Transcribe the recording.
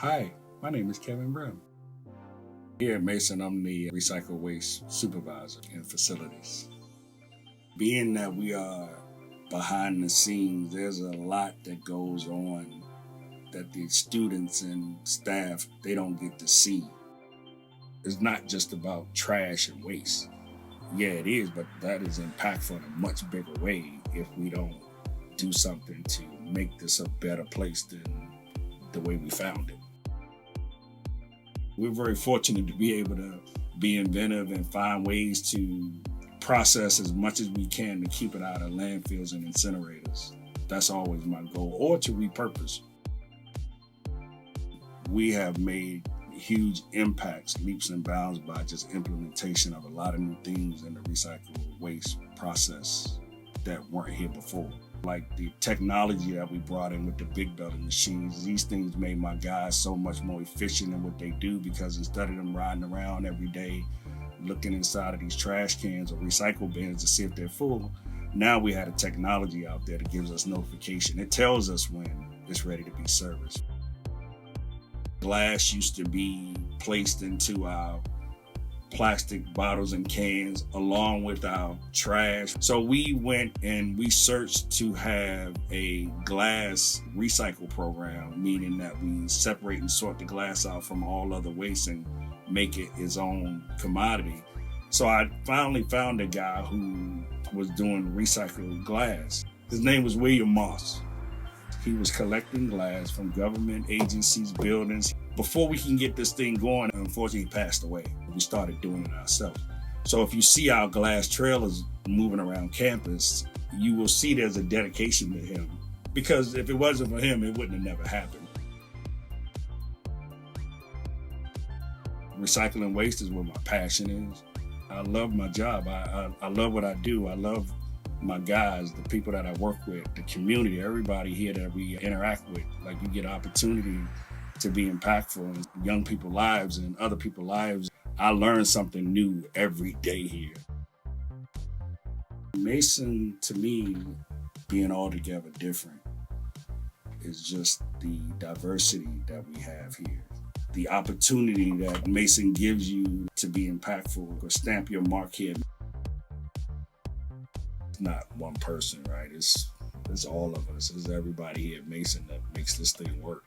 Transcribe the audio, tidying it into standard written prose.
Hi, my name is Kevin Brim. Here at Mason, I'm the recycle waste supervisor in facilities. Being that we are behind the scenes, there's a lot that goes on that the students and staff, they don't get to see. It's not just about trash and waste. Yeah, it is, but that is impactful in a much bigger way if we don't do something to make this a better place than the way we found it. We're very fortunate to be able to be inventive and find ways to process as much as we can to keep it out of landfills and incinerators. That's always my goal, or to repurpose. We have made huge impacts, leaps and bounds by just implementation of a lot of new things in the recycle waste process that weren't here before. Like the technology that we brought in with the Bigbelly machines, these things made my guys so much more efficient in what they do, because instead of them riding around every day looking inside of these trash cans or recycle bins to see if they're full, now we had a technology out there that gives us notification. It tells us when it's ready to be serviced. Glass used to be placed into our plastic bottles and cans along with our trash. So we went and we searched to have a glass recycle program, meaning that we separate and sort the glass out from all other waste and make it its own commodity. So I finally found a guy who was doing recycled glass. His name was William Moss. He was collecting glass from government agencies, buildings. Before we can get this thing going, unfortunately, he passed away. We started doing it ourselves. So if you see our glass trailers moving around campus, you will see there's a dedication to him. Because if it wasn't for him, it wouldn't have never happened. Recycling waste is what my passion is. I love my job. I love what I do. I love my guys, the people that I work with, the community, everybody here that we interact with. Like, you get an opportunity to be impactful in young people's lives and other people's lives. I learn something new every day here. Mason, to me, being altogether different is just the diversity that we have here. The opportunity that Mason gives you to be impactful or stamp your mark here. It's not one person, right? It's all of us. It's everybody here at Mason that makes this thing work.